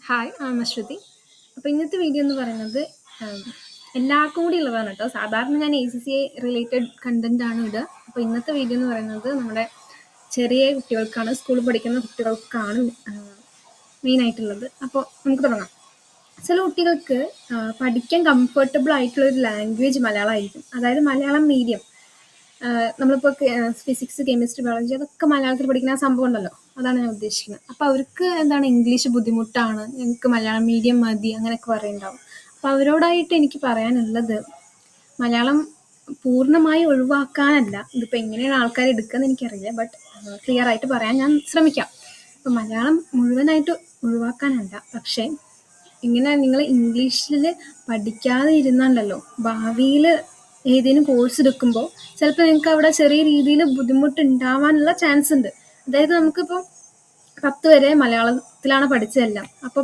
Hi, Aswathy. അപ്പോൾ ഇന്നത്തെ video എന്ന് പറയുന്നത് ഉം, എല്ലാവർക്കും കൂടി ഉള്ളതാണ് കേട്ടോ. സാധാരണ ഞാൻ ACCA റിലേറ്റഡ് കണ്ടന്റ് ആണ് ഇടുക. അപ്പോൾ ഇന്നത്തെ വീഡിയോ എന്ന് പറയുന്നത് നമ്മുടെ ചെറിയ കുട്ടികൾക്കാണ്, സ്കൂളിൽ പഠിക്കുന്ന കുട്ടികൾക്കാണ് മെയിനായിട്ടുള്ളത്. അപ്പോൾ നമുക്ക് തുടങ്ങാം. ചില കുട്ടികൾക്ക് പഠിക്കാൻ കംഫർട്ടബിൾ ആയിട്ടുള്ള ഒരു ലാംഗ്വേജ് മലയാളമായിരിക്കും. അതായത് മലയാളം മീഡിയം. നമ്മളിപ്പോൾ ഫിസിക്സ്, കെമിസ്ട്രി, ബയോളജി അതൊക്കെ മലയാളത്തിൽ പഠിക്കുന്ന ആ സംഭവം ഉണ്ടല്ലോ, അതാണ് ഞാൻ ഉദ്ദേശിക്കുന്നത്. അപ്പോൾ അവർക്ക് എന്താണ് ഇംഗ്ലീഷ് ബുദ്ധിമുട്ടാണ്, എനിക്ക് മലയാളം മീഡിയം മതി അങ്ങനെയൊക്കെ പറയുന്നുണ്ടാവും. അപ്പോൾ അവരോടായിട്ട് എനിക്ക് പറയാനുള്ളത്, മലയാളം പൂർണ്ണമായി ഒഴിവാക്കാനല്ല, ഇതിപ്പോൾ എങ്ങനെയാണ് ആൾക്കാർ എടുക്കുകയെന്ന് എനിക്കറിയില്ല, ബട്ട് ക്ലിയർ ആയിട്ട് പറയാൻ ഞാൻ ശ്രമിക്കാം. അപ്പോൾ മലയാളം മുഴുവനായിട്ട് ഒഴിവാക്കാനല്ല, പക്ഷേ ഇങ്ങനെ നിങ്ങൾ ഇംഗ്ലീഷിൽ പഠിക്കാതെ ഇരുന്നുണ്ടല്ലോ, ഭാവിയിൽ ഏതെങ്കിലും കോഴ്സ് എടുക്കുമ്പോൾ ചിലപ്പോൾ നിങ്ങൾക്ക് അവിടെ ചെറിയ രീതിയിൽ ബുദ്ധിമുട്ടുണ്ടാവാനുള്ള ചാൻസ് ഉണ്ട്. അതായത് നമുക്കിപ്പോൾ 10 വരെ മലയാളത്തിലാണ് പഠിച്ചതെല്ലാം. അപ്പോൾ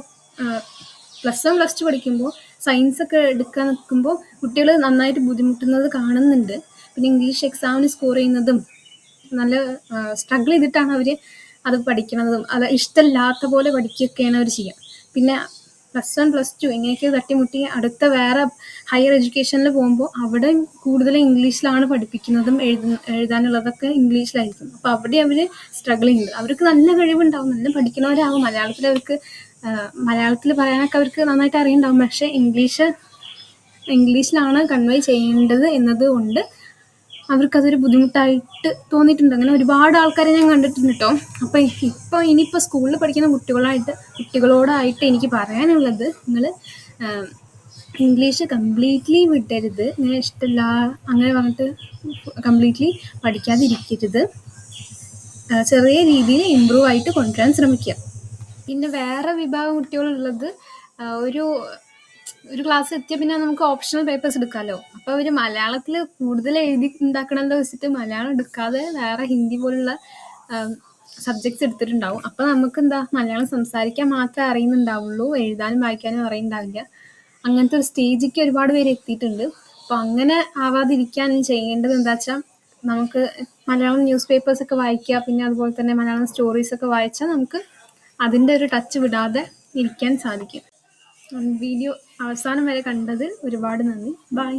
+1 +2 പഠിക്കുമ്പോൾ സയൻസ് ഒക്കെ എടുക്കാൻ നിൽക്കുമ്പോൾ കുട്ടികൾ നന്നായിട്ട് ബുദ്ധിമുട്ടുന്നത് കാണുന്നുണ്ട്. പിന്നെ ഇംഗ്ലീഷ് എക്സാമിന് സ്കോർ ചെയ്യുന്നതും നല്ല സ്ട്രഗിൾ ചെയ്തിട്ടാണ് അവർ അത് പഠിക്കുന്നതും, അത് ഇഷ്ടമില്ലാത്ത പോലെ പഠിക്കുകയൊക്കെയാണ് അവർ ചെയ്യുക. പിന്നെ +1 +2 ഇങ്ങനെയൊക്കെ തട്ടിമുട്ടി അടുത്ത വേറെ ഹയർ എഡ്യൂക്കേഷനിൽ പോകുമ്പോൾ അവിടെ കൂടുതൽ ഇംഗ്ലീഷിലാണ് പഠിപ്പിക്കുന്നതും എഴുതാനുള്ളതൊക്കെ ഇംഗ്ലീഷിലായിരിക്കും. അപ്പോൾ അവിടെ അവർ സ്ട്രഗിൾ ചെയ്യുന്നത്. അവർക്ക് നല്ല കഴിവുണ്ടാവും, നല്ല പഠിക്കുന്നവരാകും, മലയാളത്തിൽ പറയാനൊക്കെ അവർക്ക് നന്നായിട്ട് അറിയുന്നുണ്ടാവും. പക്ഷേ ഇംഗ്ലീഷിലാണ് കൺവേ ചെയ്യേണ്ടത് എന്നതുകൊണ്ട് അവർക്കതൊരു ബുദ്ധിമുട്ടായിട്ട് തോന്നിയിട്ടുണ്ട്. അങ്ങനെ ഒരുപാട് ആൾക്കാരെ ഞാൻ കണ്ടിട്ടുണ്ട് കേട്ടോ. അപ്പോൾ ഇനിയിപ്പോൾ സ്കൂളിൽ പഠിക്കുന്ന കുട്ടികളോടായിട്ട് എനിക്ക് പറയാനുള്ളത്, നിങ്ങൾ ഇംഗ്ലീഷ് കംപ്ലീറ്റ്ലി വിടരുത്. ഇങ്ങനെ ഇഷ്ടമില്ല അങ്ങനെ പറഞ്ഞിട്ട് കംപ്ലീറ്റ്ലി പഠിക്കാതിരിക്കരുത്. ചെറിയ രീതിയിൽ ഇമ്പ്രൂവ് ആയിട്ട് കൊണ്ടുവരാൻ ശ്രമിക്കുക. പിന്നെ വേറെ വിഭാഗം കുട്ടികളുള്ളത്, ഒരു ക്ലാസ് എത്തിയ പിന്നെ നമുക്ക് ഓപ്ഷണൽ പേപ്പേഴ്സ് എടുക്കാമല്ലോ. അപ്പോൾ അവർ മലയാളത്തിൽ കൂടുതൽ എഴുതി ഉണ്ടാക്കണമെന്ന് വെച്ചിട്ട് മലയാളം എടുക്കാതെ വേറെ ഹിന്ദി പോലുള്ള സബ്ജക്ട്സ് എടുത്തിട്ടുണ്ടാവും. അപ്പോൾ നമുക്ക് മലയാളം സംസാരിക്കാൻ മാത്രമേ അറിയുന്നുണ്ടാവുള്ളൂ, എഴുതാനും വായിക്കാനും അറിയുന്നുണ്ടാവില്ല. അങ്ങനത്തെ ഒരു സ്റ്റേജിലേക്ക് ഒരുപാട് പേര് എത്തിയിട്ടുണ്ട്. അപ്പോൾ അങ്ങനെ ആവാതിരിക്കാൻ ചെയ്യേണ്ടത് എന്താ വെച്ചാൽ, നമുക്ക് മലയാളം ന്യൂസ് പേപ്പേഴ്സൊക്കെ വായിക്കുക, പിന്നെ അതുപോലെ തന്നെ മലയാളം സ്റ്റോറീസൊക്കെ വായിച്ചാൽ നമുക്ക് അതിൻ്റെ ഒരു ടച്ച് വിടാതെ ഇരിക്കാൻ സാധിക്കും. വീഡിയോ അവസാനം വരെ കണ്ടത് ഒരുപാട് നന്ദി. ബൈ.